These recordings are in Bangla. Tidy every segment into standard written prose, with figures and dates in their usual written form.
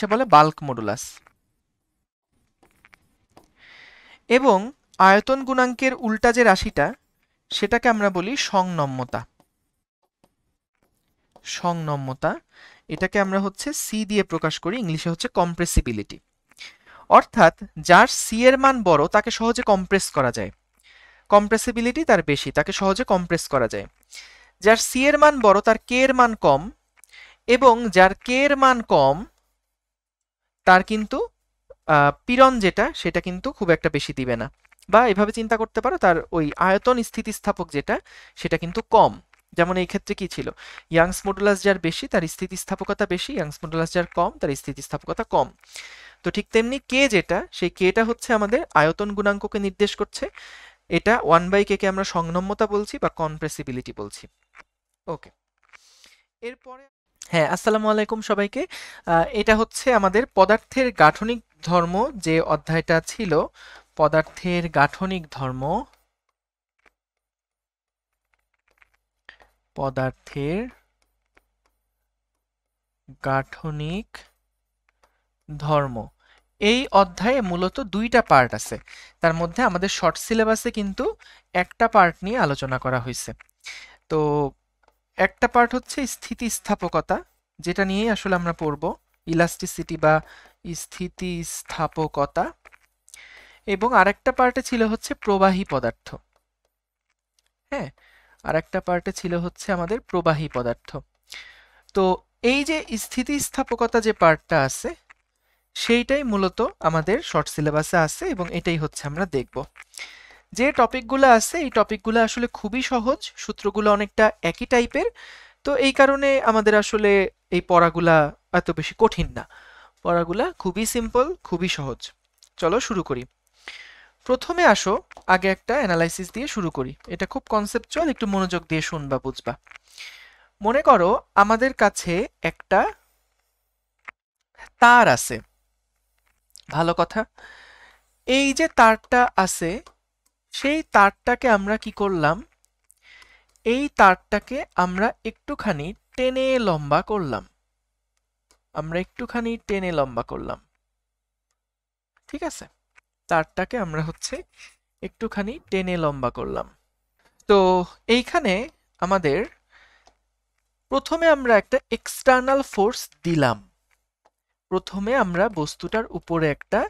হচ্ছে বলে বাল্ক মডুলাস। এবং আয়তন গুণাঙ্কের উল্টা যে রাশিটা সেটাকে আমরা বলি সংনম্যতা। সংনম্যতা এটাকে আমরা হচ্ছে সি দিয়ে প্রকাশ করি, ইংলিশে হচ্ছে কম্প্রেসিবিলিটি। অর্থাৎ যার সি এর মান বড় তাকে সহজে কম্প্রেস করা যায়, কম্প্রেসিবিলিটি তার বেশি, তাকে সহজে কম্প্রেস করা যায়। যার সি এর মান বড় তার কে এর মান কম, এবং যার কে এর মান কম তার কিন্তু পীড়ন যেটা সেটা কিন্তু খুব একটা বেশি দিবে না, বা এভাবে চিন্তা করতে পারো তার ওই আয়তন স্থিতিস্থাপক যেটা সেটা কিন্তু কম। যেমন এই ক্ষেত্রে কি ছিল, ইয়াংস মডুলাস যার বেশি তার স্থিতিস্থাপকতা বেশি, ইয়াংস মডুলাস যার কম তার স্থিতিস্থাপকতা কম। তো ঠিক তেমনি কে যেটা, সেই কেটা হচ্ছে আমাদের আয়তন গুণাঙ্ককে নির্দেশ করছে। এটা 1/k কে আমরা সংনম্যতা বলছি বা কম্প্রেসিবিলিটি বলছি। ওকে, এরপরে হ্যাঁ, আসসালামু আলাইকুম সবাইকে। এটা হচ্ছে আমাদের পদার্থের গাঠনিক ধর্ম যে অধ্যায়টা ছিল, পদার্থের গাঠনিক ধর্ম, পদার্থের গাঠনিক ধর্ম। এই অধ্যায়ে মূলত দুইটা পার্ট আছে, তার মধ্যে আমাদের শর্ট সিলেবাসে কিন্তু একটা পার্ট নিয়ে আলোচনা করা হয়েছে। তো একটা পার্ট হচ্ছে স্থিতিস্থাপকতা, যেটা নিয়ে আসলে আমরা পড়ব, ইলাস্টিসিটি বা স্থিতিস্থাপকতা। এবং আরেকটা পার্টে ছিল হচ্ছে প্রবাহী পদার্থ। হ্যাঁ, আরেকটা পার্টে ছিল হচ্ছে আমাদের প্রবাহী পদার্থ। তো এই যে স্থিতিস্থাপকতা যে পার্টটা আছে সেইটাই মূলত আমাদের শর্ট সিলেবাসে আছে, এবং এটাই হচ্ছে আমরা দেখব। যে টপিকগুলো আছে এই টপিকগুলো আসলে খুবই সহজ, সূত্রগুলো অনেকটা একই টাইপের, তো এই কারণে আমাদের আসলে এই পড়াগুলা এত বেশি কঠিন না, পড়াগুলা খুবই সিম্পল, খুবই সহজ। চলো শুরু করি। প্রথমে আসো আগে একটা অ্যানালাইসিস দিয়ে শুরু করি, এটা খুব কনসেপচুয়াল, একটু মনোযোগ দিয়ে শুনবা বুঝবা। মনে করো আমাদের কাছে একটা তার আছে, ভালো কথা। এই যে তারটা আছে সেই তারটাকে আমরা কি করলাম, এই তারটাকে আমরা একটুখানি টেনে লম্বা করলাম, আমরা একটুখানি টেনে লম্বা করলাম, ঠিক আছে? তারটাকে আমরা হচ্ছে একটুখানি টেনে লম্বা করলাম। তো এইখানে আমাদের প্রথমে আমরা একটা এক্সটার্নাল ফোর্স দিলাম, প্রথমে আমরা বস্তুটার উপরে একটা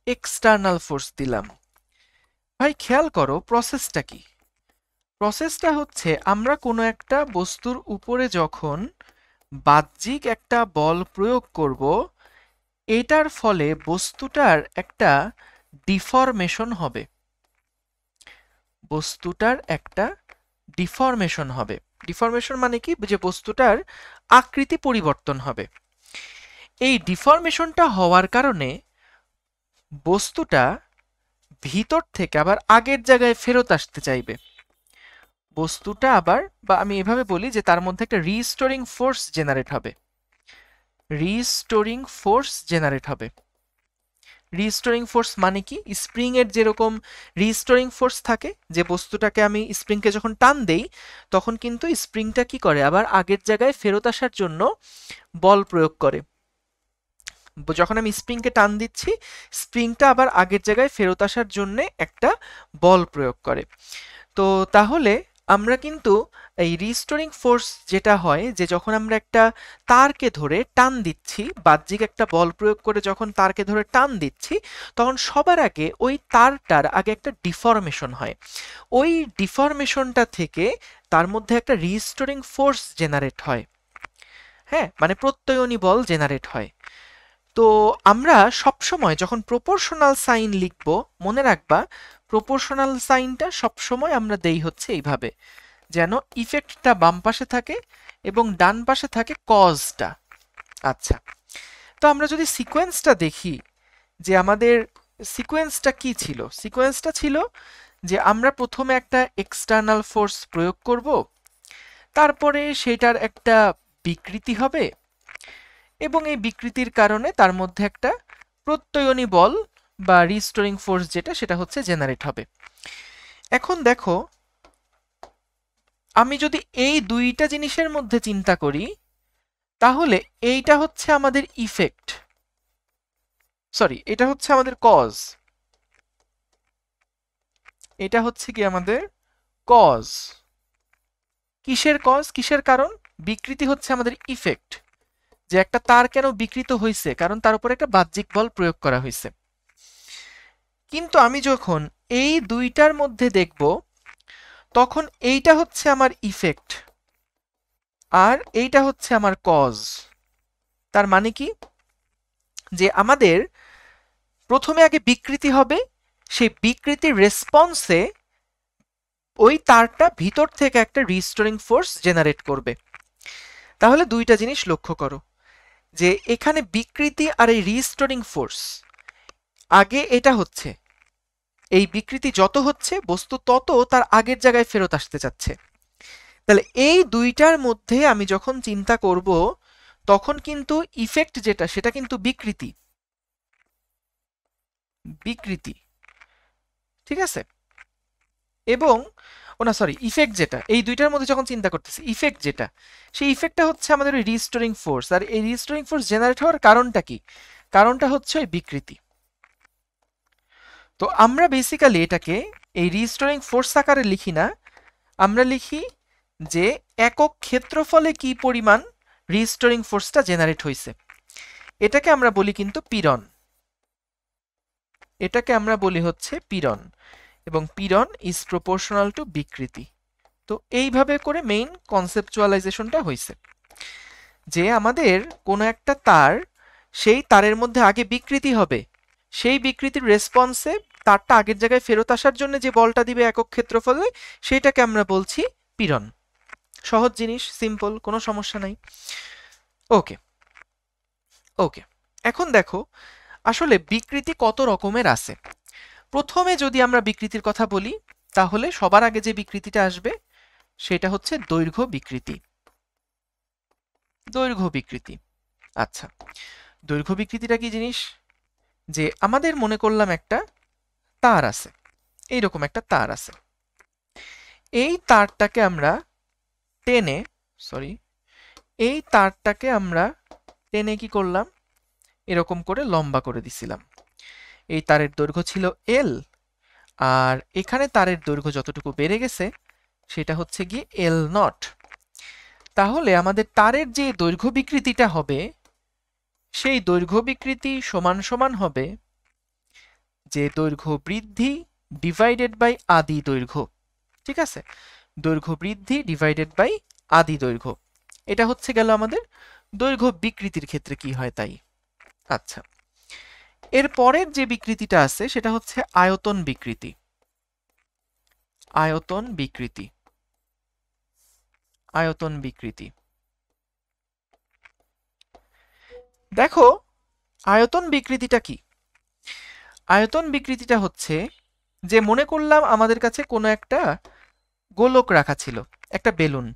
এক্সটার্নাল ফোর্স দিলাম। ভাই খেয়াল করো প্রসেসটা কি, প্রসেসটা হচ্ছে আমরা কোনো একটা বস্তুর উপরে যখন বাহ্যিক একটা বল প্রয়োগ করব, এটার ফলে বস্তুটার একটা ডিফরমেশন হবে, বস্তুটার একটা ডিফরমেশন হবে। ডিফরমেশন মানে কি, যে বস্তুটার আকৃতি পরিবর্তন হবে। এই ডিফরমেশনটা হওয়ার কারণে বস্তুটা ভিতর থেকে আবার আগের জায়গায় ফেরত আসতে চাইবে, বস্তুটা আবার, বা আমি এভাবে বলি যে তার মধ্যে একটা রিস্টোরিং ফোর্স জেনারেট হবে, রিস্টোরিং ফোর্স জেনারেট হবে। রিস্টোরিং ফোর্স মানে কি, স্প্রিং এর যেরকম রিস্টোরিং ফোর্স থাকে, যে বস্তুটাকে আমি স্প্রিংকে যখন টান দেই তখন কিন্তু স্প্রিংটা কি করে, আবার আগের জায়গায় ফেরত আসার জন্য বল প্রয়োগ করে। যখন আমি স্প্রিংকে টান দিচ্ছি স্প্রিংটা আবার আগের জায়গায় ফেরত আসার জন্য একটা বল প্রয়োগ করে। তো তাহলে আমরা কিন্তু এই রিস্টোরিং ফোর্স যেটা হয়, যে যখন আমরা একটা তারকে ধরে টান দিচ্ছি, বাহ্যিক একটা বল প্রয়োগ করে যখন তারকে ধরে টান দিচ্ছি, তখন সবার আগে ওই তারটার আগে একটা ডিফরমেশন হয়, ওই ডিফরমেশনটা থেকে তার মধ্যে একটা রিস্টোরিং ফোর্স জেনারেট হয়। হ্যাঁ, মানে প্রত্যয়নী বল জেনারেট হয়। তো আমরা সবসময় যখন প্রপোর্শনাল সাইন লিখব, মনে রাখবা প্রপোর্শনাল সাইনটা সবসময় আমরা দেই হচ্ছে এইভাবে, যেন ইফেক্টটা বাম পাশে থাকে এবং ডান পাশে থাকে কজটা। আচ্ছা, তো আমরা যদি সিকোয়েন্সটা দেখি, যে আমাদের সিকোয়েন্সটা কি ছিল, সিকোয়েন্সটা ছিল যে আমরা প্রথমে একটা এক্সটার্নাল ফোর্স প্রয়োগ করব, তারপরে সেটার একটা বিকৃতি হবে, এবং এই বিকৃতির কারণে তার মধ্যে একটা প্রত্যয়নী বল বা রিস্টোরিং ফোর্স যেটা সেটা হচ্ছে জেনারেট হবে। এখন দেখো, আমি যদি এই দুইটা জিনিসের মধ্যে চিন্তা করি, তাহলে এইটা হচ্ছে আমাদের ইফেক্ট, সরি, এটা হচ্ছে আমাদের কজ, এটা হচ্ছে কি আমাদের কজ। কিসের কজ, কিসের কারণ? বিকৃতি হচ্ছে আমাদের ইফেক্ট, যে একটা তার কেন বিকৃত হয়েছে, কারণ তার উপর একটা বাহ্যিক বল প্রয়োগ করা হয়েছে। কিন্তু আমি যখন এই দুইটার মধ্যে দেখব, তখন এইটা হচ্ছে আমার ইফেক্ট আর এইটা হচ্ছে আমার কজ। তার মানে কি, যে আমাদের প্রথমে আগে বিকৃতি হবে, সেই বিকৃতির রেসপন্সে ওই তারটা ভিতর থেকে একটা রিস্টোরিং ফোর্স জেনারেট করবে। তাহলে দুইটা জিনিস লক্ষ্য করো, যে এখানে বিকৃতি আর এই রিস্টোরিং ফোর্স, আগে এটা হচ্ছে, এই বিকৃতি যত হচ্ছে বস্তু তত তার আগের জায়গায় ফেরত আসতে চাচ্ছে। তাহলে এই দুইটার মধ্যে আমি যখন চিন্তা করব, তখন কিন্তু ইফেক্ট যেটা সেটা কিন্তু বিকৃতি, বিকৃতি, ঠিক আছে? এবং না সরি, ইফেক্ট যেটা, এই দুইটার মধ্যে যখন চিন্তা করতেছি, ইফেক্ট যেটা, সেই ইফেক্টটা হচ্ছে আমাদের ওই রিস্টোরিং ফোর্স। আর এই রিস্টোরিং ফোর্স জেনারেট হওয়ার কারণটা কি? কারণটা হচ্ছে ওই বিকৃতি। তো আমরা বেসিক্যালি এটাকে এই রিস্টোরিং ফোর্স আকারে লিখি না, আমরা লিখি যে একক ক্ষেত্রফলে কি পরিমাণ রিস্টোরিং ফোর্সটা জেনারেট হয়েছে। এটাকে আমরা বলি কিন্তু পীড়ন, এটাকে আমরা বলি হচ্ছে পীড়ন, এবং পীড়ন ইজ প্রপোর্শনাল টু বিকৃতি। তো এইভাবে করে মেইন কনসেপচুয়ালাইজেশনটা হয়েছে, যে আমাদের কোনো একটা তার, সেই তারের মধ্যে আগে বিকৃতি হবে, সেই বিকৃতির রেসপন্সে তারটা আগের জায়গায় ফেরত আসার জন্য যে বলটা দিবে একক ক্ষেত্রফলে, সেটাকে আমরা বলছি পীড়ন। সহজ জিনিস, সিম্পল, কোনো সমস্যা নাই। ওকে ওকে, এখন দেখো আসলে বিকৃতি কত রকমের আছে। প্রথমে যদি আমরা বিকৃতির কথা বলি, তাহলে সবার আগে যে বিকৃতিটা আসবে সেটা হচ্ছে দৈর্ঘ্য বিকৃতি। দৈর্ঘ্য বিকৃতি, আচ্ছা, দৈর্ঘ্য বিকৃতিটা কি জিনিস? যে আমাদের মনে করলাম একটা তার আছে, এইরকম একটা তার আছে, এই তারটাকে আমরা টেনে, সরি, এই তারটাকে আমরা টেনে কি করলাম, এরকম করে লম্বা করে দিছিলাম। এই তারের দৈর্ঘ্য ছিল এল, আর এখানে তারের দৈর্ঘ্য যতটুকু বেড়ে গেছে সেটা হচ্ছে গিয়ে এল নট। তাহলে আমাদের তারের যে দৈর্ঘ্য বিকৃতিটা হবে, সেই দৈর্ঘ্য বিকৃতি সমান সমান হবে যে দৈর্ঘ্য বৃদ্ধি ডিভাইডেড বাই আদি দৈর্ঘ্য। ঠিক আছে, দৈর্ঘ্য বৃদ্ধি ডিভাইডেড বাই আদি দৈর্ঘ্য। এটা হচ্ছে গেল আমাদের দৈর্ঘ্য বিকৃতির ক্ষেত্রে কি হয় তাই। আচ্ছা, এর পরের যে বিকৃতিটা আছে সেটা হচ্ছে আয়তন বিকৃতি। আয়তন বিকৃতি, আয়তন বিকৃতি। দেখো আয়তন বিকৃতিটা কি? আয়তন বিকৃতিটা হচ্ছে যে মনে করলাম আমাদের কাছে কোনো একটা গোলক রাখা ছিল, একটা বেলুন।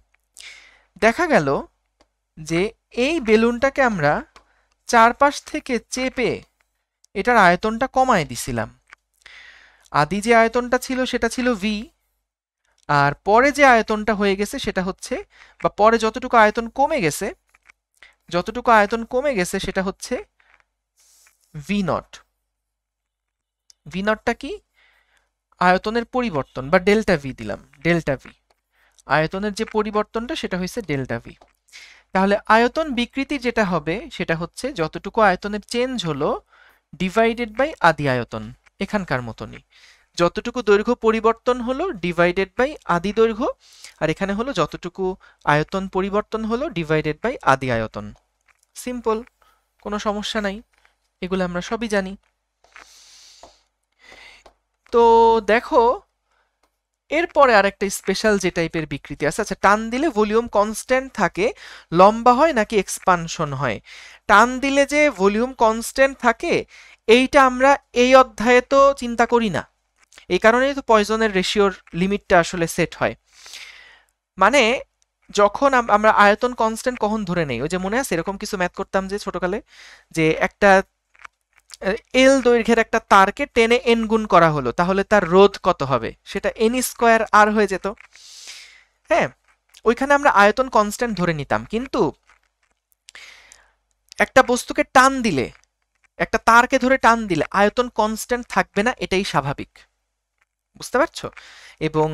দেখা গেল যে এই বেলুনটাকে আমরা চারপাশ থেকে চেপে এটার আয়তনটা কমায় দিছিলাম। আদি যে আয়তনটা ছিল সেটা ছিল ভি, আর পরে যে আয়তনটা হয়ে গেছে সেটা হচ্ছে, বা পরে যতটুকু আয়তন কমে গেছে, যতটুকু আয়তন কমে গেছে সেটা হচ্ছে ভি নট। ভি নটটা কি? আয়তনের পরিবর্তন, বা ডেল্টা ভি দিলাম, ডেল্টা ভি। আয়তনের যে পরিবর্তনটা সেটা হয়েছে ডেল্টা ভি। তাহলে আয়তন বিকৃতি যেটা হবে সেটা হচ্ছে যতটুকু আয়তনের চেঞ্জ হলো ডিভাইডেড বাই আদি আয়তন, এখানকার মতনই। যতটুকু দৈর্ঘ্য পরিবর্তন হলো ডিভাইডেড বাই আদি দৈর্ঘ্য, আর এখানে হলো যতটুকু আয়তন পরিবর্তন হলো ডিভাইডেড বাই আদি আয়তন। সিম্পল, কোনো সমস্যা নাই, এগুলো আমরা সবই জানি। তো দেখো এরপরে আরেকটা স্পেশাল যে টাইপের বিকৃতি আছে। আচ্ছা, টান দিলে ভলিউম কনস্ট্যান্ট থাকে, লম্বা হয় নাকি এক্সপানশন হয়? টান দিলে যে ভলিউম কনস্ট্যান্ট থাকে, এইটা আমরা এই অধ্যায়ে তো চিন্তা করি না, এই কারণেই তো পয়জনের রেশিওর লিমিটটা আসলে সেট হয়। মানে যখন আমরা আয়তন কনস্ট্যান্ট কখন ধরে নেই, ওই যে মনে আছে এরকম কিছু ম্যাথ করতাম যে ছোটকালে, যে একটা এল দৈর্ঘ্যের একটা তারকে টেনে এন গুণ করা হলো, তাহলে তার রোধ কত হবে? সেটা এন স্কোয়ার আর হয়ে যেত। হ্যাঁ, ওইখানে আমরা আয়তন কনস্ট্যান্ট ধরে নিতাম, কিন্তু একটা বস্তুকে টান দিলে একটা তারকে ধরে টান দিলে আয়তন কনস্ট্যান্ট থাকবে না, এটাই স্বাভাবিক। বুঝতে পারছো? এবং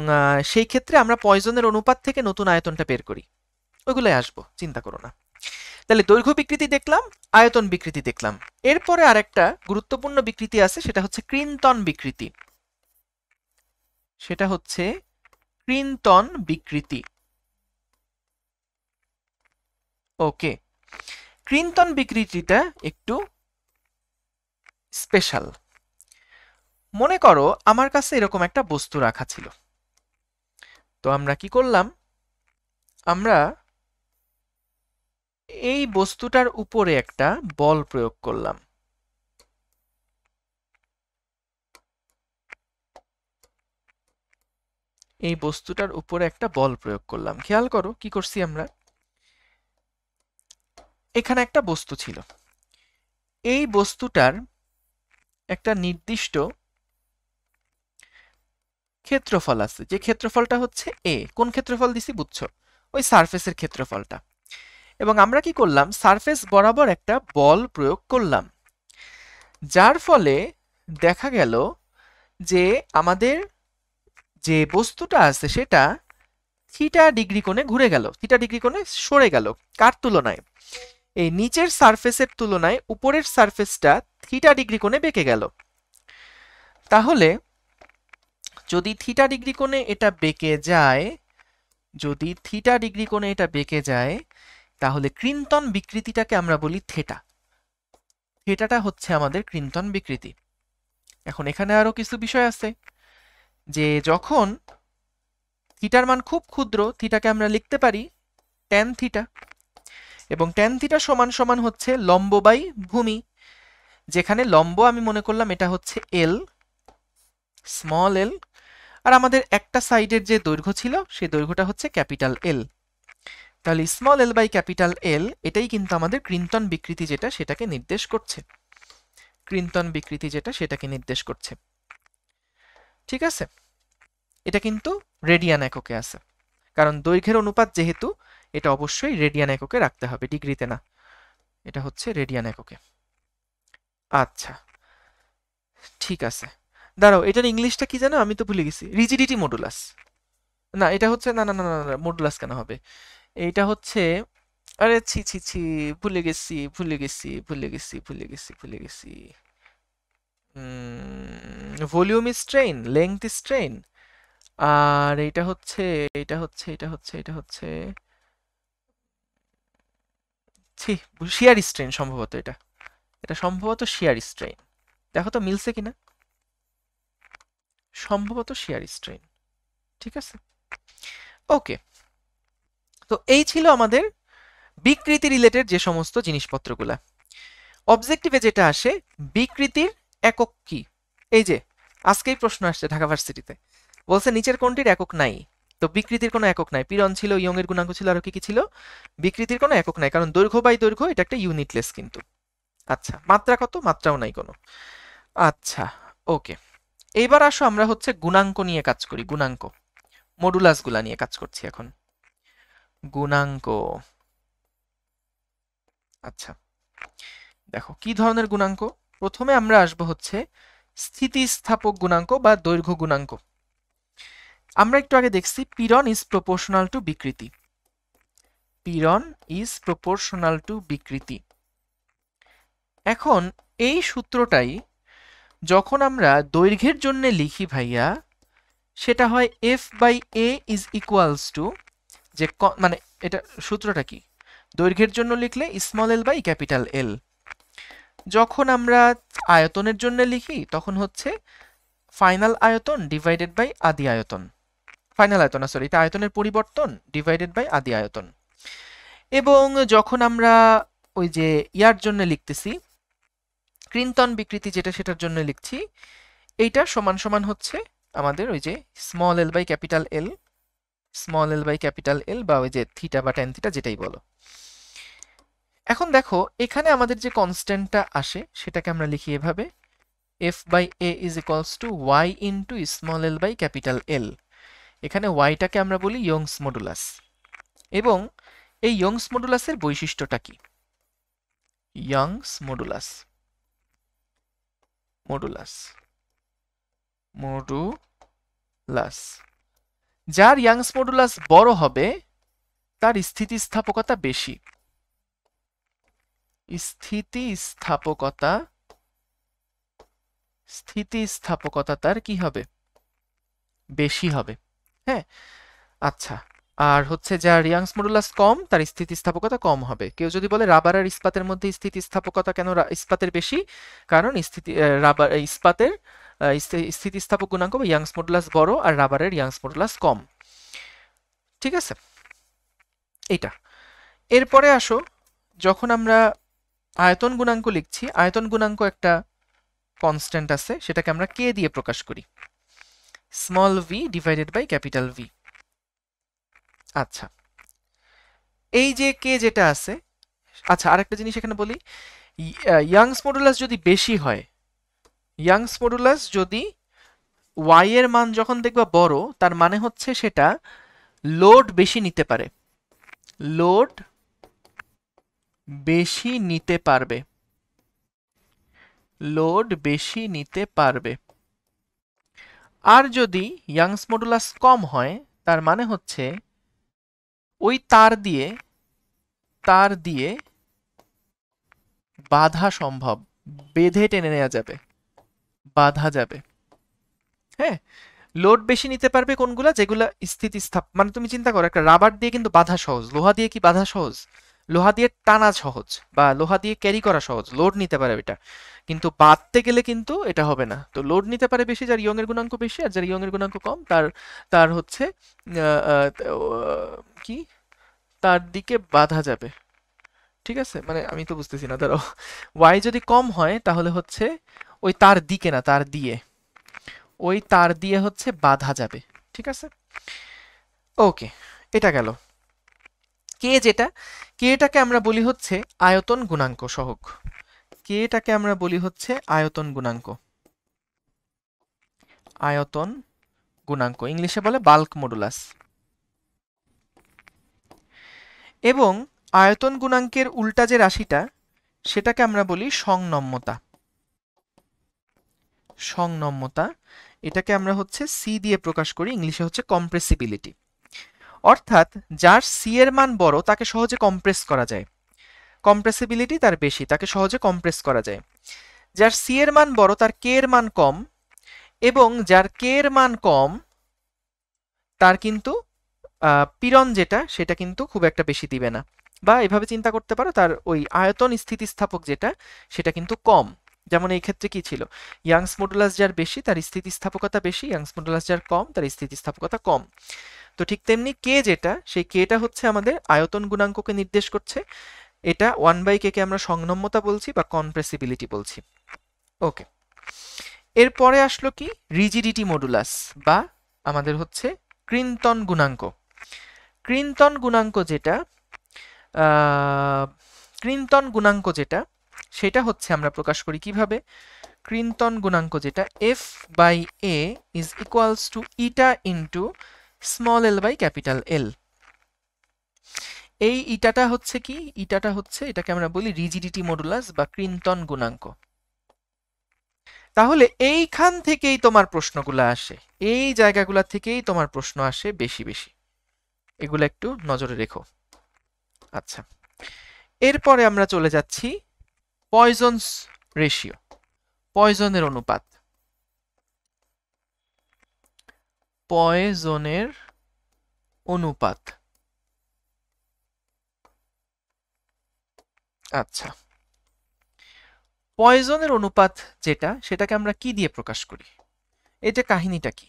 সেই ক্ষেত্রে আমরা পয়জনের অনুপাত থেকে নতুন আয়তনটা বের করি, ওইগুলোই আসবো, চিন্তা করো না। তাহলে দৈর্ঘ্য বিকৃতি দেখলাম, আয়তন বিকৃতি দেখলাম। এরপরে আরেকটা গুরুত্বপূর্ণ বিকৃতি আছে, সেটা হচ্ছে ক্রিন্তন বিকৃতি। সেটা হচ্ছে ক্রিন্তন বিকৃতি। ওকে, ক্রিন্তন বিকৃতিটা একটু স্পেশাল। মনে করো আমার কাছে এরকম একটা বস্তু রাখা ছিল, তো আমরা কি করলাম, আমরা এই বস্তুটার উপরে একটা বল প্রয়োগ করলাম। এই বস্তুটার উপরে একটা বল প্রয়োগ করলাম। খেয়াল করো কি করছি আমরা, এখানে একটা বস্তু ছিল, এই বস্তুটার একটা নির্দিষ্ট ক্ষেত্রফল আছে, যে ক্ষেত্রফলটা হচ্ছে এ। কোন ক্ষেত্রফল দিছি বুঝছো? ওই সারফেসের ক্ষেত্রফলটা। এবং আমরা কি করলাম, সারফেস বরাবর একটা বল প্রয়োগ করলাম, যার ফলে দেখা গেল যে আমাদের যে বস্তুটা আছে সেটা থিটা ডিগ্রি কোণে ঘুরে গেল, থিটা ডিগ্রি কোণে সরে গেল। কার তুলনায়? এই নিচের সারফেসের তুলনায় উপরের সারফেসটা থিটা ডিগ্রি কোণে বেঁকে গেল। তাহলে যদি থিটা ডিগ্রি কোণে এটা বেঁকে যায়, যদি থিটা ডিগ্রি কোণে এটা বেঁকে যায়, তাহলে ক্রিন্তন বিকৃতিটাকে আমরা বলি থেটা। থেটাটা হচ্ছে আমাদের ক্রিন্তন বিকৃতি। এখন এখানে আরো কিছু বিষয় আছে, যে যখন থিটার মান খুব ক্ষুদ্র, থিটাকে আমরা লিখতে পারি ট্যান থিটা, এবং ট্যান থিটা সমান সমান হচ্ছে লম্ব বাই ভূমি, যেখানে লম্ব আমি মনে করলাম এটা হচ্ছে এল, স্মল এল, আর আমাদের একটা সাইডের যে দৈর্ঘ্য ছিল সেই দৈর্ঘ্যটা হচ্ছে ক্যাপিটাল এল। তাহলে small L by capital L, এটাই কিন্তু আমাদের ক্রিন্তন বিকৃতি যেটা সেটাকে নির্দেশ করছে। ক্রিন্তন বিকৃতি যেটা সেটাকে নির্দেশ করছে। ঠিক আছে, এটা কিন্তু রেডিয়ান এককে আছে, কারণ দৈর্ঘ্যের অনুপাত যেহেতু, এটা অবশ্যই রেডিয়ান এককে রাখতে হবে, ডিগ্রিতে না। এটা হচ্ছে রেডিয়ান এককে। আচ্ছা ঠিক আছে, দাঁড়াও, এটার ইংলিশটা কি জানো? আমি তো ভুলে গেছি। Rigidity modulus. না এটা হচ্ছে, না না না না, মডুলাস কেন হবে? এইটা হচ্ছে, আরে ছি ছি ছি, ভুলে গেছি ভুলে গেছি ভুলে গেছি ভুলে গেছি ভুলে গেছি। ভলিউম স্ট্রেইন, লেংথ স্ট্রেইন, আর এটা হচ্ছে, এটা হচ্ছে, এটা হচ্ছে, এটা হচ্ছে, ছি, শিয়ার স্ট্রেইন সম্ভবত। এটা এটা সম্ভবত শিয়ার স্ট্রেইন। দেখো তো মিলছে কিনা, সম্ভবত শিয়ার স্ট্রেইন। ঠিক আছে, ওকে। তো এই ছিল আমাদের বিকৃতি রিলেটেড যে সমস্ত জিনিসপত্রগুলা। অবজেক্টিভে যেটা আসে, বিকৃতির একক কি? এই যে আজকেই প্রশ্ন আসছে ঢাকা ভার্সিটিতে, বলছে নিচের কোনটির একক নাই। তো বিকৃতির কোনো একক নাই, পীড়ন ছিল, ইয়ং এর গুণাঙ্ক ছিল, আর কি কি ছিল? বিকৃতির কোনো একক নাই, কারণ দৈর্ঘ্য বাই দৈর্ঘ্য এটা একটা ইউনিটলেস কিন্তু। আচ্ছা, মাত্রা কত? মাত্রাও নাই কোনো। আচ্ছা ওকে, এইবার আসো আমরা হচ্ছে গুণাঙ্ক নিয়ে কাজ করি। গুণাঙ্ক, মডুলাস গুলা নিয়ে কাজ করছি এখন। গুণাঙ্ক, আচ্ছা দেখো কি ধরনের গুণাঙ্ক। প্রথমে আমরা আসবো হচ্ছে স্থিতিস্থাপক গুণাঙ্ক বা দৈর্ঘ্য গুণাঙ্ক। আমরা একটু আগে দেখছি পীড়ন ইজ প্রপোর্শনাল টু বিকৃতি। পীড়ন ইজ প্রপোর্শনাল টু বিকৃতি। এখন এই সূত্রটাই যখন আমরা দৈর্ঘ্যের জন্য লিখি ভাইয়া, সেটা হয় F by A is equals to, যে মানে এটা সূত্রটা কি, দৈর্ঘ্যের জন্য লিখলে small L by capital L. যখন আমরা আয়তনের জন্য লিখি তখন হচ্ছে ফাইনাল আয়তন ডিভাইডেড বাই আদি আয়তন। ফাইনাল আয়তন, সরি, এটা আয়তনের পরিবর্তন ডিভাইডেড বাই আদি আয়তন। এবং যখন আমরা ওই যে ইয়ার জন্য লিখতেছি, ক্রিন্তন বিকৃতি যেটা, সেটার জন্য লিখছি, এইটা সমান সমান হচ্ছে আমাদের ওই যে small L by capital L, small L by capital L, বা ওই যে থিটা বা ট্যান থিটা যেটাই বলো। এখন দেখো এখানে আমাদের যে কনস্ট্যান্টটা আসে সেটাকে আমরা লিখি এভাবে, F by A is equals to Y into small L by capital L. এখানে ওয়াইটাকে আমরা বলি ইয়ংস মডুলাস। এবং এই ইয়ংস মডুলাসের বৈশিষ্ট্যটা কি? ইয়ংস মডুলাস, মডুলাস যার ইয়াংস মডুলাস বড় হবে তার স্থিতিস্থাপকতা বেশি। স্থিতিস্থাপকতা তার কি হবে? বেশি হবে। হ্যাঁ, আচ্ছা। আর হচ্ছে যার ইয়াংস মডুলাস কম তার স্থিতিস্থাপকতা কম হবে। কেউ যদি বলে রাবার আর ইস্পাতের মধ্যে স্থিতিস্থাপকতা কেন ইস্পাতের বেশি? কারণ ইস্পাতের স্থিতিস্থাপক গুণাঙ্ক বা ইয়াংস মডুলাস বড় আর রাবারের ইয়াংস মডুলাস কম। ঠিক আছে, এইটা। এরপরে আসো, যখন আমরা আয়তন গুণাঙ্ক লিখছি, আয়তন গুণাঙ্ক একটা কনস্ট্যান্ট আছে, সেটাকে আমরা কে দিয়ে প্রকাশ করি, small V divided by capital V. আচ্ছা, এই যে কে যেটা আছে, আচ্ছা আরেকটা জিনিস এখানে বলি, ইয়াংস মডুলাস যদি বেশি হয়, ইয়াংস মডুলাস যদি ওয়াই এর মান যখন দেখবা বড়, তার মানে হচ্ছে সেটা লোড বেশি নিতে পারে, লোড বেশি নিতে পারবে, লোড বেশি নিতে পারবে। আর যদি ইয়াংস মডুলাস কম হয়, তার মানে হচ্ছে ওই তার দিয়ে বাধা সম্ভব, বেঁধে টেনে নেওয়া যাবে, বাধা যাবে। হ্যাঁ, লোড বেশি নিতে পারবে কোনগুলা? যেগুলা মানে তুমি চিন্তা করো, একটা রাবার দিয়ে কিন্তু বাধা সহজ, লোহা দিয়ে কি বাধা সহজ? লোহা দিয়ে টানা সহজ বা লোহা দিয়ে ক্যারি করা সহজ, লোড নিতে পারে এটা, কিন্তু বাঁধতে গেলে কিন্তু এটা হবে না। তো লোড নিতে পারে বেশি যার ইয়ং এর গুণাঙ্ক বেশি, আর যার ইয়ং এর গুণাঙ্ক কম তার হচ্ছে কি, তার দিকে বাধা যাবে। ঠিক আছে, মানে আমি তো বুঝতেছি না, ধরো ওয়াই যদি কম হয় তাহলে হচ্ছে ওই তার দিকে না, তার দিয়ে, ওই তার দিয়ে হচ্ছে বাধা যাবে। ঠিক আছে, ওকে, এটা গেল। কে যেটা, কেটাকে আমরা বলি হচ্ছে আয়তন গুণাঙ্ক সহগ, কেটাকে আমরা বলি হচ্ছে আয়তন গুণাঙ্ক, আয়তন গুণাঙ্ক ইংলিশে বলে বাল্ক মডুলাস। এবং আয়তন গুণাঙ্কের উল্টা যে রাশিটা, সেটাকে আমরা বলি সংনম্যতা, সংনম্যতা। এটাকে আমরা হচ্ছে সি দিয়ে প্রকাশ করি, ইংলিশে হচ্ছে কম্প্রেসিবিলিটি। অর্থাৎ যার সি এর মান বড় তাকে সহজে কম্প্রেস করা যায়, কম্প্রেসিবিলিটি তার বেশি, তাকে সহজে কম্প্রেস করা যায়। যার সি এর মান বড় তার কে এর মান কম, এবং যার কে এর মান কম তার কিন্তু পীড়ন যেটা সেটা কিন্তু খুব একটা বেশি দিবে না, বা এভাবে চিন্তা করতে পারো তার ওই আয়তন স্থিতিস্থাপক যেটা সেটা কিন্তু কম। যেমন এই ক্ষেত্রে কি ছিল, ইয়াংস মডুলাস যার বেশি তার স্থিতিস্থাপকতা বেশি, ইয়াংস মডুলাস যার কম তার স্থিতিস্থাপকতা কম। তো ঠিক তেমনি কে যেটা, সেই কেটা হচ্ছে আমাদের আয়তন গুণাঙ্ককে নির্দেশ করছে। এটা 1/k কে আমরা সংনম্যতা বলছি বা কম্প্রেসিবিলিটি বলছি। ওকে, এরপরে আসলো কি, রিজিডিটি মডুলাস বা আমাদের হচ্ছে ক্রিন্তন গুণাঙ্ক। ক্রিন্তন গুণাঙ্ক যেটা, ক্রিন্তন গুণাঙ্ক যেটা, সেটা হচ্ছে আমরা প্রকাশ করি কিভাবে, ক্রিন্তন গুণাঙ্ক যেটা F by A is equals to eta into small L by capital L. এই ইটাটা হচ্ছে কি, ইটাটা হচ্ছে, এটাকে আমরা বলি রিজিডিটি মডুলাস বা ক্রিন্তন গুণাঙ্ক। তাহলে এইখান থেকেই তোমার প্রশ্নগুলো আসে, এই জায়গাগুলো থেকেই তোমার প্রশ্ন আসে বেশি বেশি, এগুলো একটু নজরে রেখো। আচ্ছা, এরপরে আমরা চলে যাচ্ছি পয়জনস রেশিও, পয়জনের অনুপাত, পয়জনের অনুপাত। আচ্ছা, পয়জনের অনুপাত যেটা, সেটাকে আমরা কি দিয়ে প্রকাশ করি? এটা কাহিনীটা কি?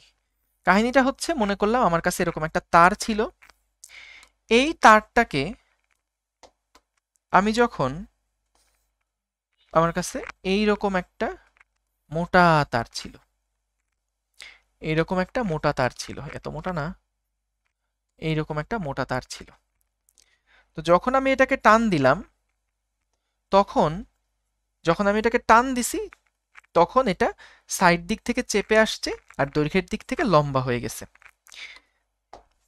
কাহিনীটা হচ্ছে, মনে করলাম আমার কাছে এরকম একটা তার ছিল, এই তারটাকে আমি যখন, আমার কাছে এইরকম একটা মোটা তার ছিল, এইরকম একটা মোটা তার ছিল, এত মোটা না, এইরকম একটা মোটা তার ছিল। তো যখন আমি এটাকে টান দিলাম, তখন যখন আমি এটাকে টান দিছি তখন এটা সাইড দিক থেকে চেপে আসছে আর দৈর্ঘ্যের দিক থেকে লম্বা হয়ে গেছে।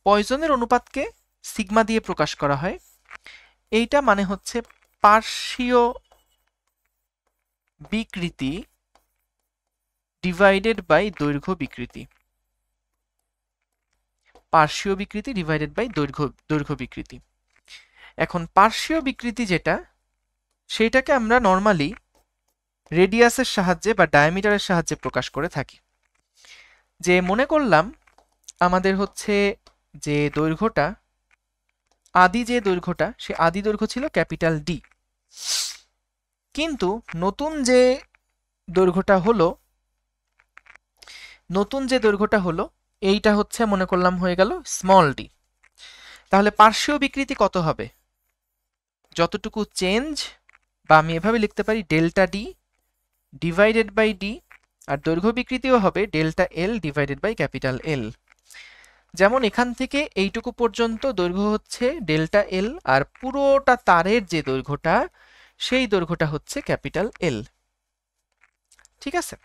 পয়জনের অনুপাতকে সিগমা দিয়ে প্রকাশ করা হয়। এইটা মানে হচ্ছে পার্শ্বীয় বিকৃতি ডিভাইডেড বাই দৈর্ঘ্য বিকৃতি, পার্শ্বীয় বিকৃতি ডিভাইডেড বাই দৈর্ঘ্য বিকৃতি। এখন পার্শ্বীয় বিকৃতি যেটা, সেইটাকে আমরা নর্মালি রেডিয়াসের সাহায্যে বা ডায়ামিটারের সাহায্যে প্রকাশ করে থাকি। যে মনে করলাম আমাদের হচ্ছে যে দৈর্ঘ্যটা, আদি যে দৈর্ঘ্যটা, সে আদি দৈর্ঘ্য ছিল ক্যাপিটাল ডি, কিন্তু নতুন যে দৈর্ঘ্যটা হলো এইটা হচ্ছে মনে করলাম হয়ে গেল স্মল ডি। তাহলে পার্শ্বীয় বিকৃতি কত হবে? যতটুকু চেঞ্জ, বা আমি এভাবে লিখতে পারি delta D divided by D, আর দৈর্ঘ্য বিকৃতিও হবে delta L divided by capital L. যেমন এখান থেকে এইটুকু পর্যন্ত দৈর্ঘ্য হচ্ছে ডেল্টা এল, আর পুরোটা তারের যে দৈর্ঘ্যটা, সেই দৈর্ঘ্যটা হচ্ছে ক্যাপিটাল এল। ঠিক আছে,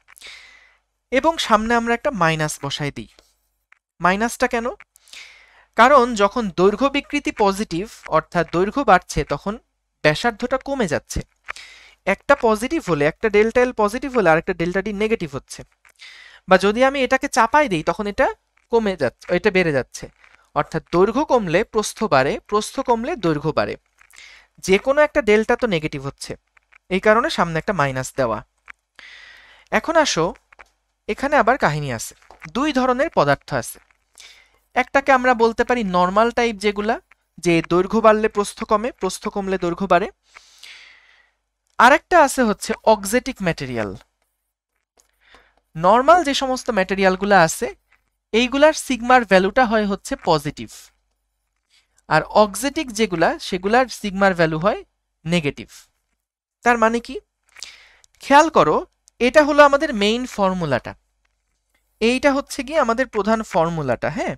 এবং সামনে আমরা একটা মাইনাস বসাই দিই। মাইনাসটা কেন? কারণ যখন দৈর্ঘ্য বিকৃতি পজিটিভ, অর্থাৎ দৈর্ঘ্য বাড়ছে, তখন ব্যাসার্ধটা কমে যাচ্ছে। একটা পজিটিভ হলে, একটা ডেল্টা এল পজিটিভ হলে আরেকটা ডেল্টা ডি নেগেটিভ হচ্ছে, বা যদি আমি এটাকে চাপাই দিই তখন এটা কমে যাচ্ছে, এটা বেড়ে যাচ্ছে। অর্থাৎ দৈর্ঘ্য কমলে প্রস্থ বাড়ে, প্রস্থ কমলে দৈর্ঘ্য বাড়ে। যে কোনো একটা ডেল্টা তো নেগেটিভ হচ্ছে, এই কারণে সামনে একটা মাইনাস দেওয়া। এখন আসো, এখানে আবার কাহিনী আছে। দুই ধরনের পদার্থ আছে। একটাকে আমরা বলতে পারি নর্মাল টাইপ, যেগুলা যে দৈর্ঘ্য বাড়লে প্রস্থ কমে, প্রস্থ কমলে দৈর্ঘ্য বাড়ে। আরেকটা আছে হচ্ছে অক্সেটিক ম্যাটেরিয়াল। নর্মাল যে সমস্ত ম্যাটেরিয়ালগুলো আছে এইগুলার সিগমার ভ্যালুটা হয় হচ্ছে পজিটিভ, আর অক্সেটিক যেগুলা সেগুলার সিগমার ভ্যালু হয় নেগেটিভ। তার মানে কি? খেয়াল করো, এটা হলো আমাদের মেইন ফর্মুলাটা, এইটা হচ্ছে কি আমাদের প্রধান ফর্মুলাটা। হ্যাঁ,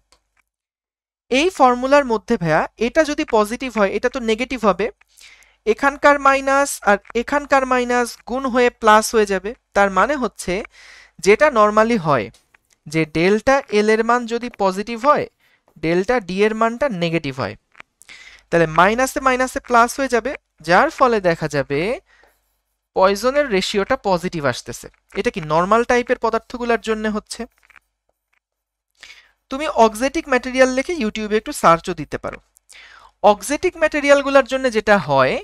এই ফর্মুলার মধ্যে ভাইয়া এটা যদি পজিটিভ হয় এটা তো নেগেটিভ হবে, এখানকার মাইনাস আর এখানকার মাইনাস গুণ হয়ে প্লাস হয়ে যাবে। তার মানে হচ্ছে যেটা নর্মালি হয় যে ডেল্টা এল এর মান যদি পজিটিভ হয়, ডেল্টা ডি এর মানটা নেগেটিভ হয়, তাহলে মাইনাসে মাইনাসে প্লাস হয়ে যাবে, যার ফলে দেখা যাবে পয়জনের রেশিওটা পজিটিভ আসতেছে। এটা কি নর্মাল টাইপের পদার্থগুলোর জন্য হচ্ছে। তুমি অক্সেটিক ম্যাটেরিয়াল লিখে ইউটিউবে একটু সার্চও দিতে পারো। অক্সেটিক ম্যাটেরিয়ালগুলোর জন্য যেটা হয়,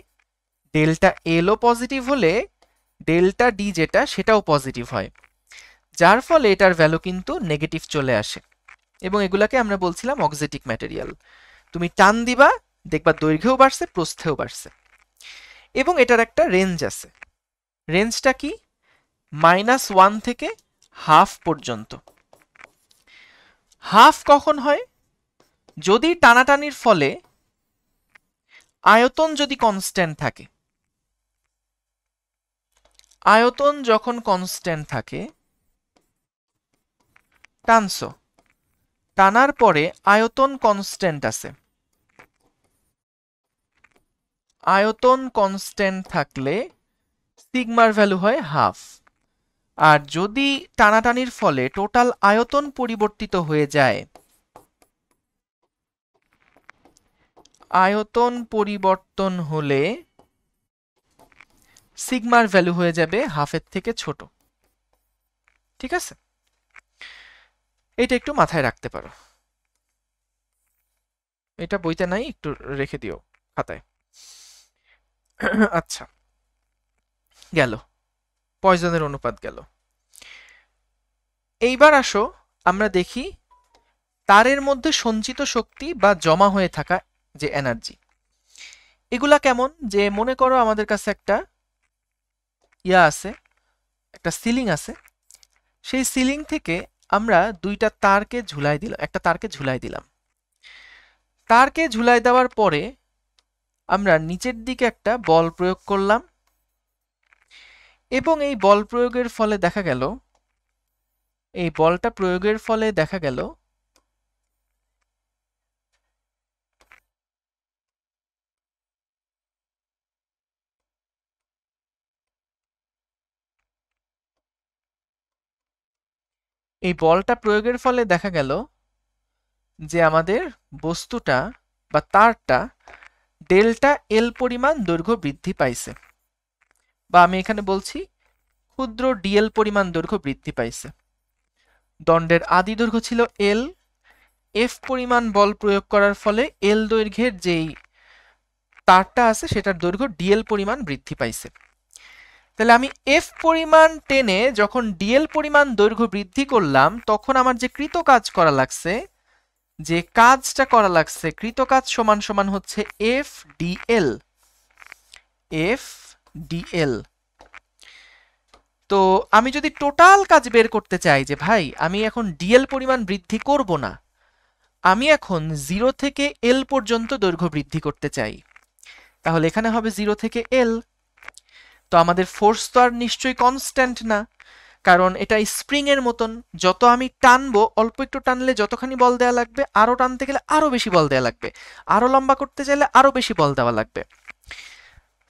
ডেল্টা এলও পজিটিভ হলে ডেল্টা ডি যেটা সেটাও পজিটিভ হয়, যার ফলে এটার ভ্যালু কিন্তু নেগেটিভ চলে আসে, এবং এগুলাকে আমরা বলছিলাম অক্সেটিক ম্যাটেরিয়াল। তুমি টান দিবা, দেখবা দৈর্ঘ্যও বাড়ছে, প্রস্থেও বাড়ছে। এবং এটার একটা রেঞ্জ আছে। রেঞ্জটা কি? -1 থেকে হাফ পর্যন্ত। হাফ কখন হয়? যদি টানাটানির ফলে আয়তন যদি কনস্ট্যান্ট থাকে। আয়তন যখন কনস্ট্যান্ট থাকে, টানছো, টানার পরে আয়তন কনস্ট্যান্ট আছে, আয়তন কনস্ট্যান্ট থাকলে সিগমার ভ্যালু হয় হাফ। আর যদি টানাটানির ফলে টোটাল আয়তন পরিবর্তিত হয়ে যায়, আয়তন পরিবর্তন হলে সিগমার ভ্যালু হয়ে যাবে হাফের থেকে ছোট। ঠিক আছে, এটা একটু মাথায় রাখতে পারো। এটা বইতে নাই, একটু রেখে দিও খাতায়। আচ্ছা, গেল পয়জনের অনুপাত গেল। এইবার আসো আমরা দেখি তারের মধ্যে সঞ্চিত শক্তি বা জমা হয়ে থাকা যে এনার্জি, এগুলা কেমন। যে মনে করো আমাদের কাছে একটা ইয়া আছে, একটা সিলিং আছে, সেই সিলিং থেকে আমরা দুইটা তারকে ঝুলাই দিলাম, একটা তারকে ঝুলাই দিলাম। তারকে ঝুলাই দেওয়ার পরে আমরা নিচের দিকে একটা বল প্রয়োগ করলাম, এবং এই বল প্রয়োগের ফলে দেখা গেল, এই বলটা প্রয়োগের ফলে দেখা গেল এই বলটা প্রয়োগের ফলে দেখা গেল যে আমাদের বস্তুটা বা তারটা ডেল্টা এল পরিমাণ দৈর্ঘ্য বৃদ্ধি পাইছে, বা আমি এখানে বলছি ক্ষুদ্র ডিএল পরিমাণ দৈর্ঘ্য বৃদ্ধি পাইছে। দণ্ডের আদি দৈর্ঘ্য ছিল এল, এফ পরিমাণ বল প্রয়োগ করার ফলে এল দৈর্ঘ্যের যেই তারটা আছে সেটার দৈর্ঘ্য ডিএল পরিমাণ বৃদ্ধি পাইছে। তাহলে আমি এফ পরিমাণ টেনে যখন ডিএল পরিমাণ দৈর্ঘ্য বৃদ্ধি করলাম, তখন আমার যে কৃত কাজ করা লাগছে, যে কাজটা করা লাগছে, কৃত কাজ সমান সমান হচ্ছে এফ ডিএল। F DL. তো আমি যদি টোটাল কাজ বের করতে চাই যে ভাই আমি এখন ডিএল পরিমাণ বৃদ্ধি করব না, আমি এখন 0 থেকে এল পর্যন্ত দৈর্ঘ্য বৃদ্ধি করতে চাই, তাহলে এখানে হবে 0 থেকে এল। তো আমাদের ফোর্স তো আর নিশ্চয়ই কনস্ট্যান্ট না, কারণ এটা স্প্রিং এর মতন, যত আমি টানবো, অল্প একটু টানলে যতখানি বল দেওয়া লাগবে, আরো টানতে গেলে আরো বেশি বল দেওয়া লাগবে, আরো লম্বা করতে চাইলে আরো বেশি বল দেওয়া লাগবে।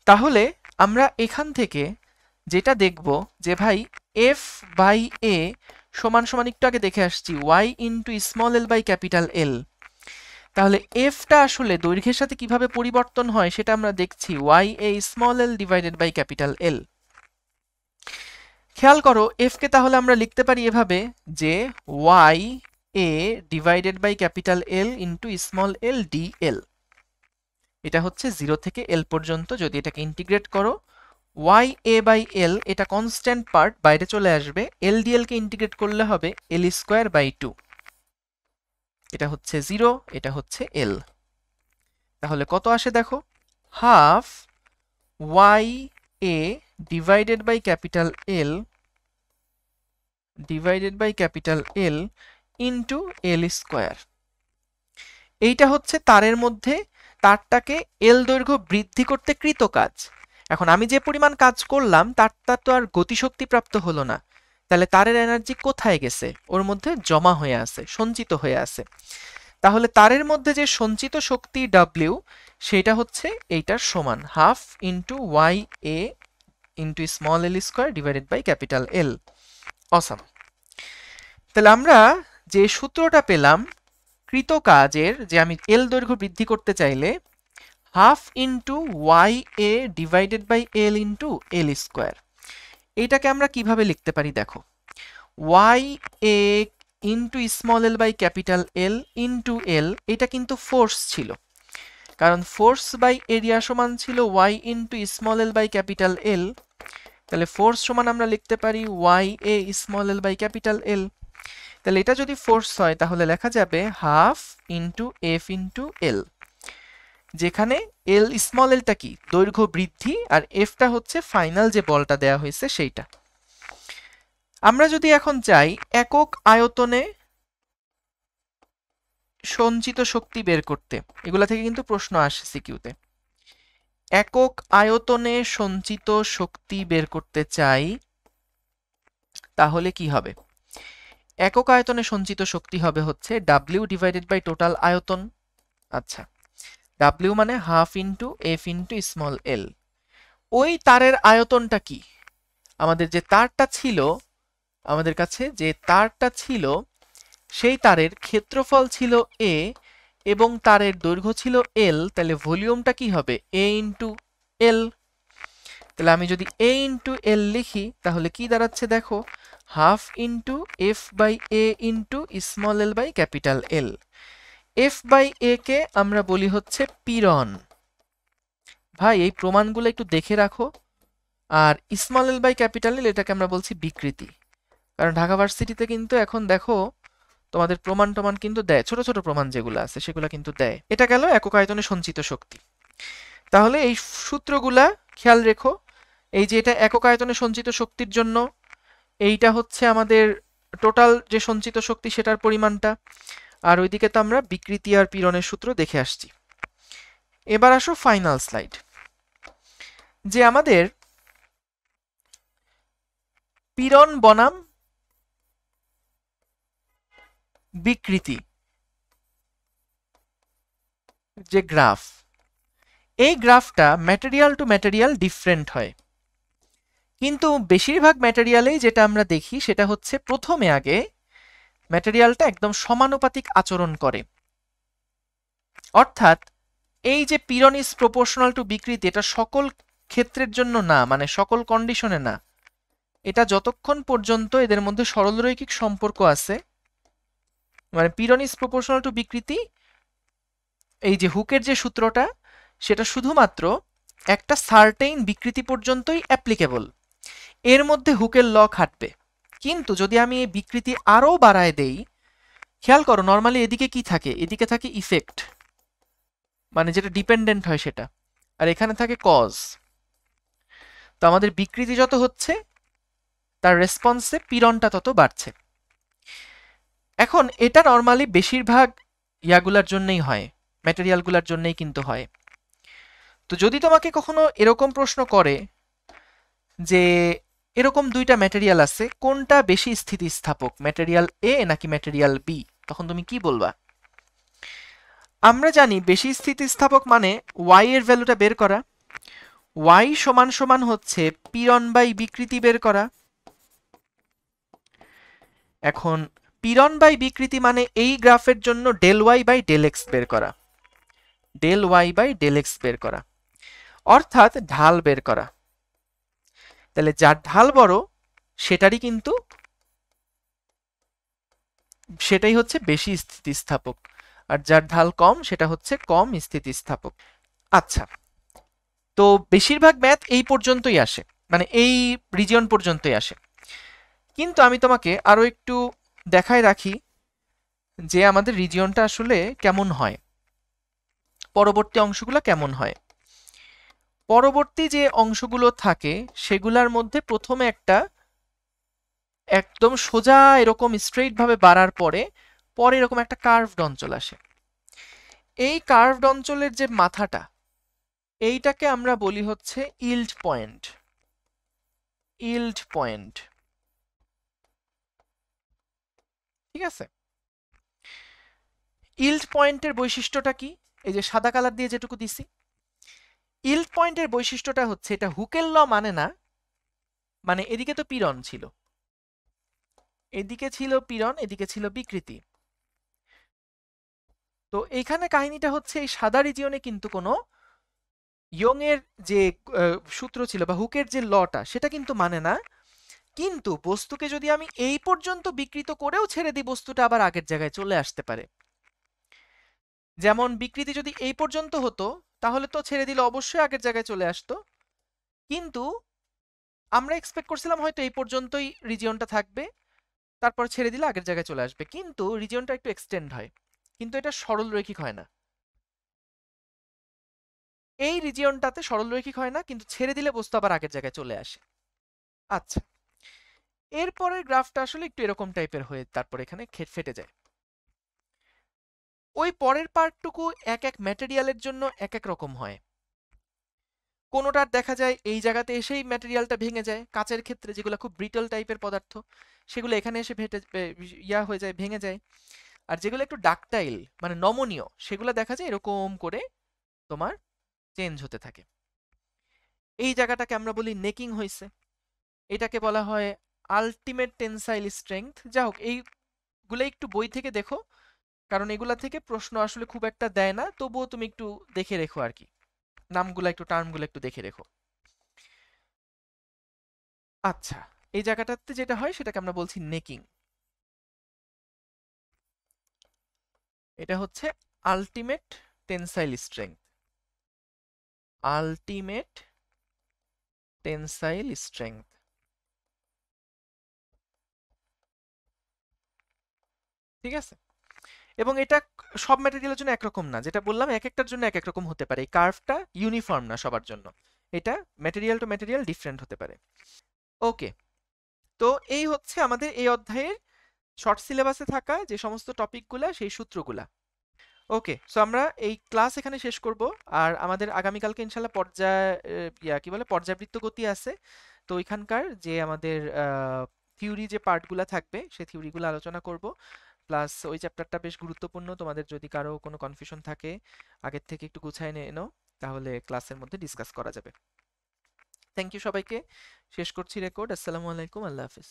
তাহলে আমরা এখান থেকে যেটা দেখব যে ভাই এফ বাই এ সমান সমান, একটু আগে দেখে আসছি, Y into small L by capital L. তাহলে এফটা আসলে দৈর্ঘ্যের সাথে কিভাবে পরিবর্তন হয় সেটা আমরা দেখছি Y A small L divided by capital L. খেয়াল করো, এফ কে তাহলে আমরা লিখতে পারি এভাবে যে Y A divided by capital L into small L D L. এটা হচ্ছে 0 থেকে এল পর্যন্ত। যদি এটাকে ইন্টিগ্রেট করো, ওয়াই এ বাই এল এটা কনস্ট্যান্ট পার্ট বাইরে চলে আসবে, এল ডিএল কে ইন্টিগ্রেট করলে হবে এল স্কোয়ার বাই 2। এটা হচ্ছে 0, এটা হচ্ছে এল। তাহলে কত আসে দেখো, half Y A divided by capital L into L square. এইটা হচ্ছে তারের মধ্যে তারটাকে এল দৈর্ঘ্য বৃদ্ধি করতে কৃত কাজ। এখন আমি যে পরিমাণ কাজ করলাম তারটা তো আর গতিশক্তি প্রাপ্ত হলো না, তাহলে তারের এনার্জি কোথায় গেছে? ওর মধ্যে জমা হয়ে আছে, সঞ্চিত হয়ে আছে। তাহলে তারের মধ্যে যে সঞ্চিত শক্তি ডাব্লিউ, সেটা হচ্ছে এইটার সমান half into Y A into small L square divided by capital L. Awesome. তাহলে আমরা যে সূত্রটা পেলাম কৃত কাজের, যে আমি এল দৈর্ঘ্য বৃদ্ধি করতে চাইলে half into Y A divided by L into L square, এইটাকে আমরা কিভাবে লিখতে পারি দেখো, Y A into small L by capital L into L, এটা কিন্তু ফোর্স ছিল, কারণ ফোর্স বাই এরিয়া সমান ছিল Y into small L by capital L. তাহলে ফোর্স সমান আমরা লিখতে পারি Y A small L by capital L. তাহলে এটা যদি ফোর্স হয় তাহলে লেখা যাবে half into F into L, যেখানে এল স্মল এলটা কি দৈর্ঘ্য বৃদ্ধি আর এফটা হচ্ছে ফাইনাল যে বলটা দেয়া হয়েছে সেইটা। আমরা যদি এখন চাই একক আয়তনে সঞ্চিত শক্তি বের করতে, এগুলা থেকে কিন্তু প্রশ্ন আসে সিকিউতে, একক আয়তনে সঞ্চিত শক্তি বের করতে চাই, তাহলে কি হবে? একক আয়তনে সঞ্চিত শক্তি হবে হচ্ছে ডাব্লিউ ডিভাইডেড বাই টোটাল আয়তন। আচ্ছা, ডাব্লিউ মানে half into F into small এল। ওই তারের আয়তনটা কি? আমাদের যে তারটা ছিল, আমাদের কাছে যে তারটা ছিল সেই তারের ক্ষেত্রফল ছিল এ এবং তারের দৈর্ঘ্য ছিল এল, তাহলে ভলিউমটা কি হবে? এ ইন্টু এল। তাহলে আমি যদি এ ইন্টু এল লিখি তাহলে কি দাঁড়াচ্ছে দেখো, half into F by A into small L by capital L. F by A কে আমরা বলি হচ্ছে পীড়ন। ভাই এই প্রমাণগুলো একটু দেখে রাখো। আর small L by capital L এটাকে আমরা বলছি বিকৃতি, কারণ ঢাকা ভার্সিটিতে কিন্তু এখন দেখো তোমাদের প্রমাণ টমান কিন্তু দেয়, ছোট ছোট প্রমাণ যেগুলো আছে সেগুলো কিন্তু দেয়। এটা গেল একক আয়তনে সঞ্চিত শক্তি। তাহলে এই সূত্রগুলা খেয়াল রেখো, এই যে এটা একক আয়তনে সঞ্চিত শক্তির জন্য, এইটা হচ্ছে আমাদের টোটাল যে সঞ্চিত শক্তি সেটার পরিমাণটা, আর ওইদিকে তো আমরা বিকৃতি আর পীড়নের সূত্র দেখে আসছি। এবার আসো ফাইনাল স্লাইড, যে আমাদের পীড়ন বনাম বিকৃতি যে গ্রাফ, এই গ্রাফটা ম্যাটেরিয়াল টু ম্যাটেরিয়াল ডিফারেন্ট হয়, কিন্তু বেশিরভাগ ম্যাটেরিয়ালেই যেটা আমরা দেখি সেটা হচ্ছে প্রথমে আগে ম্যাটেরিয়ালটা একদম সমানুপাতিক আচরণ করে। অর্থাৎ এই যে পীড়ন ইজ প্রপোর্শনাল টু বিকৃতি, এটা সকল ক্ষেত্রের জন্য না, মানে সকল কন্ডিশনে না, এটা যতক্ষণ পর্যন্ত এদের মধ্যে সরলরৈখিক সম্পর্ক আছে, মানে পীড়ন ইজ প্রপোর্শনাল টু বিকৃতি, এই যে হুকের যে সূত্রটা সেটা শুধুমাত্র একটা সার্টেইন বিকৃতি পর্যন্তই অ্যাপ্লিকেবল, এর মধ্যে হুকের ল খাটবে। কিন্তু যদি আমি এই বিকৃতি আরো বাড়ায় দেই, খেয়াল করো নর্মালি এদিকে কি থাকে, এদিকে থাকে ইফেক্ট, মানে যেটা ডিপেন্ডেন্ট হয় সেটা, আর এখানে থাকে কজ। তো আমাদের বিকৃতি যত হচ্ছে তার রেসপন্সে পীড়নটা তত বাড়ছে। এখন এটা নর্মালি বেশিরভাগ ইয়াগুলার জন্যই হয়, ম্যাটেরিয়ালগুলার জন্যই কিন্তু হয়। তো যদি তোমাকে কখনো এরকম প্রশ্ন করে যে এরকম দুইটা ম্যাটেরিয়াল আছে, কোনটা বেশি স্থিতিস্থাপক, ম্যাটেরিয়াল এ নাকি ম্যাটেরিয়াল বি, তখন তুমি কি বলবা? আমরা জানি বেশি স্থিতিস্থাপক মানে y এর ভ্যালুটা বের করা, y সমান সমান হচ্ছে পীড়ন বাই বিকৃতি বের করা। এখন পীড়ন বাই বিকৃতি মানে এই গ্রাফের জন্য del y by del x বের করা, del y by del x বের করা, অর্থাৎ ঢাল বের করা। তাহলে যার ঢাল বড় সেটারই কিন্তু সেটাই হচ্ছে বেশি স্থিতিস্থাপক, আর যার ঢাল কম সেটা হচ্ছে কম স্থিতিস্থাপক। আচ্ছা, তো বেশিরভাগ ম্যাথ এই পর্যন্তই আসে, মানে এই রিজিয়ন পর্যন্তই আসে। কিন্তু আমি তোমাকে আরো একটু দেখায় রাখি যে আমাদের রিজিয়নটা আসলে কেমন হয়, পরবর্তী অংশগুলো কেমন হয়। পরবর্তী যে অংশগুলো থাকে সেগুলোর মধ্যে প্রথমে একটা একদম সোজা এরকম স্ট্রেইট ভাবে বাড়ার পরে পরে এরকম একটা কার্ভড অঞ্চল আসে। এই কার্ভড অঞ্চলের যে মাথাটা, এইটাকে আমরা বলি হচ্ছে ইল্ড পয়েন্ট, ইল্ড পয়েন্ট, ঠিক আছে? ইল্ড পয়েন্টের বৈশিষ্ট্যটা কি? এই যে সাদা কালার দিয়ে যেটুকু দিছি, ইল্ড পয়েন্টের বৈশিষ্ট্যটা হচ্ছে এটা হুকের ল মানে না, মানে এদিকে তো পীড়ন ছিল, এদিকে ছিল পীড়ন, এদিকে ছিল বিকৃতি। তো এইখানে কাহিনীটা হচ্ছে এই সাদা রিজিয়নে কিন্তু কোনো ইয়ং এর যে সূত্র ছিল বা হুকের যে লটা সেটা কিন্তু মানে না, কিন্তু বস্তুকে যদি আমি এই পর্যন্ত বিকৃত করেও ছেড়ে দিই বস্তুটা আবার আগের জায়গায় চলে আসতে পারে। যেমন বিকৃতি যদি এই পর্যন্ত হতো তাহলে তো ছেড়ে দিলে অবশ্যই আগের জায়গায় চলে আসতো, কিন্তু আমরা এক্সপেক্ট করছিলাম হয়তো এই পর্যন্তই রিজিয়নটা থাকবে, তারপর ছেড়ে দিলে আগের জায়গায় চলে আসবে, কিন্তু রিজিয়নটা একটু এক্সটেন্ড হয়, কিন্তু এটা সরলরৈখিক হয় না। এই রিজিয়নটাতে সরলরৈখিক হয় না, কিন্তু ছেড়ে দিলে বস্তু আবার আগের জায়গায় চলে আসে। আচ্ছা, এরপরের গ্রাফটা আসলে একটু এরকম টাইপের হয়ে তারপর এখানে ফেটে যায়। ওই পরের পার্টটুকু এক এক ম্যাটেরিয়ালের জন্য এক এক রকম হয়। কোনোটার দেখা যায় এই জায়গাতে এসেই ম্যাটেরিয়ালটা ভেঙে যায়, কাচের ক্ষেত্রে যেগুলো খুব ব্রিটল টাইপের পদার্থ সেগুলো এখানে এসে ইয়া হয়ে যায়, ভেঙে যায়। আর যেগুলো একটু ডাকটাইল মানে নমনীয় সেগুলো দেখা যায় এরকম করে তোমার চেঞ্জ হতে থাকে। এই জায়গাটাকে আমরা বলি নেকিং হয়েছে, এটাকে বলা হয় আলটিমেট টেনসাইল স্ট্রেংথ। যা হোক, এইগুলো একটু বই থেকে দেখো, কারণ এগুলা থেকে প্রশ্ন আসলে খুব একটা দেয় না, তবুও তুমি একটু দেখে রেখো আর কি, নামগুলো একটু টার্মগুলো একটু দেখে রেখো। আচ্ছা, এই জায়গাটাতে যেটা হয় সেটাকে আমরা বলছি নেকিং। এটা হচ্ছে ultimate tensile strength, ultimate tensile strength, ঠিক আছে? এবং এটা সব ম্যাটেরিয়ালের জন্য একরকম না, যেটা বললাম এক একটার জন্য এক এক রকম হতে পারে, এই কার্ভটা ইউনিফর্ম না সবার জন্য, এটা ম্যাটেরিয়াল টু ম্যাটেরিয়াল ডিফারেন্ট হতে পারে। ওকে, তো এই হচ্ছে আমাদের এই অধ্যায়ের শর্ট সিলেবাসে থাকা যে সমস্ত টপিকগুলা, সেই সূত্রগুলা। ওকে, সো আমরা এই ক্লাস এখানে শেষ করব, আর আমাদের আগামীকালকে ইনশাল্লাহ কি বলে পর্যাবৃত্ত গতি আছে। তো ওইখানকার যে আমাদের থিওরি যে পার্টগুলা থাকবে সেই থিওরিগুলো আলোচনা করব, প্লাস ওই চ্যাপ্টারটা বেশ গুরুত্বপূর্ণ, তোমাদের যদি কারো কোনো কনফিউশন থাকে আগের থেকে একটু গুছায় নিয়ে নাও, তাহলে ক্লাসের মধ্যে ডিসকাস করা যাবে। থ্যাংক ইউ সবাইকে, শেষ করছি রেকর্ড। আসসালামু আলাইকুম, আল্লাহ হাফিজ।